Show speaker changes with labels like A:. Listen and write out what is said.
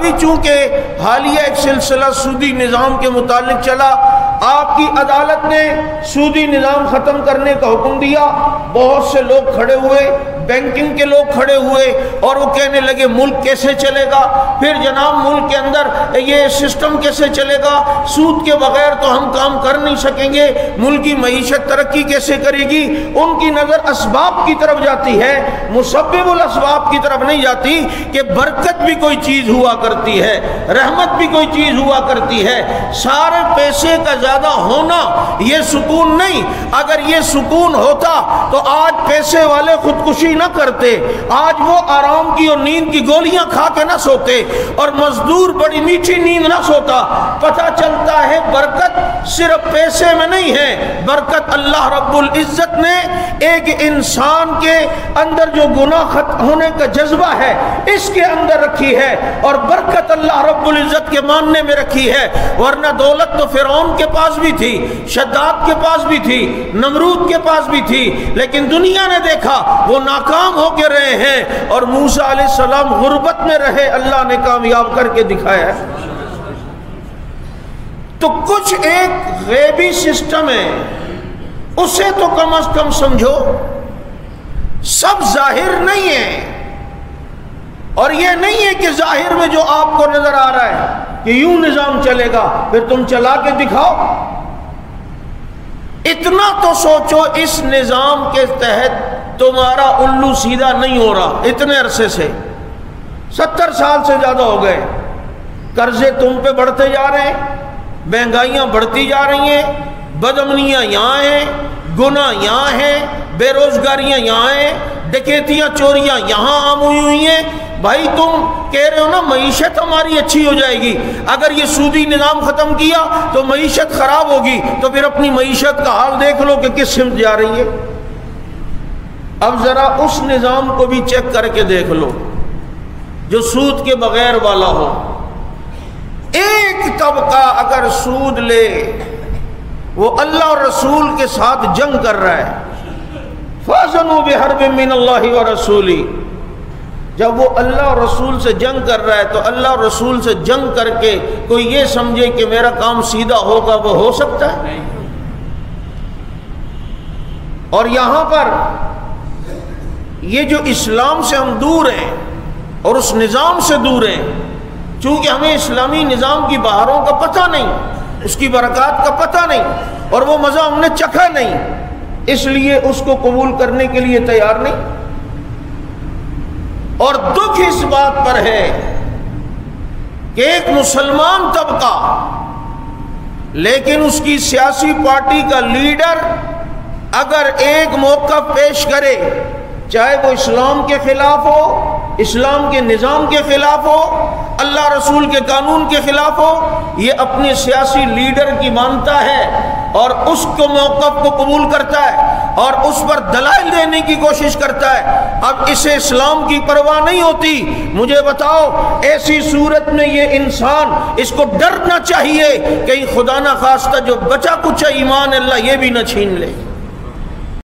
A: ابھی چونکہ حالیہ ایک سلسلہ سودی نظام کے متعلق چلا، آپ کی عدالت نے سودی نظام ختم کرنے کا حکم دیا، بہت سے لوگ کھڑے ہوئے، بینکنگ کے لوگ کھڑے ہوئے اور وہ کہنے لگے ملک کیسے چلے گا، پھر جناب ملک کے اندر یہ سسٹم کیسے چلے گا، سود کے بغیر تو ہم کام کر نہیں سکیں گے، ملکی معیشت ترقی کیسے کرے گی۔ ان کی نظر اسباب کی طرف جاتی ہے، مسبب الاسباب کی طرف نہیں جاتی کہ برکت بھی کوئی چیز ہوا کرتی ہے، رحمت بھی کوئی چیز ہوا کرتی ہے۔ سارے پیسے کا زیادہ ہونا یہ سکون نہیں، اگر یہ سکون ہوتا تو آج پیسے والے خودکشی نہ کرتے، آج وہ آرام کی اور نیند کی گولیاں کھا کے نہ سوتے اور مزدور بڑی میٹھی نیند نہ سوتا۔ پتہ چلتا ہے برکت صرف پیسے میں نہیں ہے، برکت اللہ رب العزت نے ایک انسان کے اندر جو گناہ ختم ہونے کا جذبہ ہے اس کے اندر رکھی ہے، اور برکت اللہ رب العزت کے ماننے میں رکھی ہے۔ ورنہ دولت تو فرعون کے پاس بھی تھی، شداد کے پاس بھی تھی، نمرود کے پاس بھی تھی، لیکن دنیا نے دیکھا وہ ناکام ہو کے رہے ہیں، اور موسیٰ علیہ السلام غربت میں رہے، اللہ نے کامیاب کر کے دکھایا ہے۔ تو کچھ ایک غیبی سسٹم ہے، اسے تو کم از کم سمجھو، سب ظاہر نہیں ہے، اور یہ نہیں ہے کہ ظاہر میں جو آپ کو نظر آ رہا ہے کہ یوں نظام چلے گا پھر تم چلا کے دکھاؤ۔ اتنا تو سوچو اس نظام کے تحت تمہارا الو سیدھا نہیں ہو رہا، اتنے عرصے سے 70 سال سے زیادہ ہو گئے، قرضے تم پہ بڑھتے جا رہے ہیں، مہنگائیاں بڑھتی جا رہی ہیں، بدامنیاں یہاں ہیں، گناہ یہاں ہیں، بے روزگاریاں یہاں ہیں، ڈکیتیاں چوریاں یہاں عام ہوئی ہیں۔ بھائی تم کہہ رہے ہو نا معیشت ہماری اچھی ہو جائے گی، اگر یہ سودی نظام ختم کیا تو معیشت خراب ہوگی، تو پھر اپنی معیشت کا حال دیکھ لو کہ کس سمت جا رہی ہے۔ اب ذرا اس نظام کو بھی چیک کر کے دیکھ لو جو سود کے بغیر والا ہو۔ ایک طبقہ اگر سود لے، وہ اللہ اور رسول کے ساتھ جنگ کر رہا ہے، فَأَذَنُوا بِحَرْبٍ مِّنَ اللَّهِ وَرَسُولِهِ، جب وہ اللہ اور رسول سے جنگ کر رہا ہے تو اللہ اور رسول سے جنگ کر کے کوئی یہ سمجھے کہ میرا کام سیدھا ہوگا، وہ ہو سکتا ہے؟ اور یہاں پر یہ جو اسلام سے ہم دور ہیں اور اس نظام سے دور ہیں، چونکہ ہمیں اسلامی نظام کی بہاروں کا پتہ نہیں، اس کی برکات کا پتہ نہیں، اور وہ مزہ ہم نے چکھا نہیں، اس لیے اس کو قبول کرنے کے لیے تیار نہیں۔ اور دکھ اس بات پر ہے کہ ایک مسلمان طبقہ، لیکن اس کی سیاسی پارٹی کا لیڈر اگر ایک موقف پیش کرے، چاہے وہ اسلام کے خلاف ہو، اسلام کے نظام کے خلاف ہو، اللہ رسول کے قانون کے خلاف ہو، یہ اپنے سیاسی لیڈر کی مانتا ہے اور اس کو موقف کو قبول کرتا ہے اور اس پر دلائل دینے کی کوشش کرتا ہے۔ اب اسے اسلام کی پرواہ نہیں ہوتی۔ مجھے بتاؤ ایسی صورت میں یہ انسان، اس کو ڈرنا چاہیے کہیں خدا نہ خواستہ جو بچا کچھ ایمان اللہ یہ بھی نہ چھین لے۔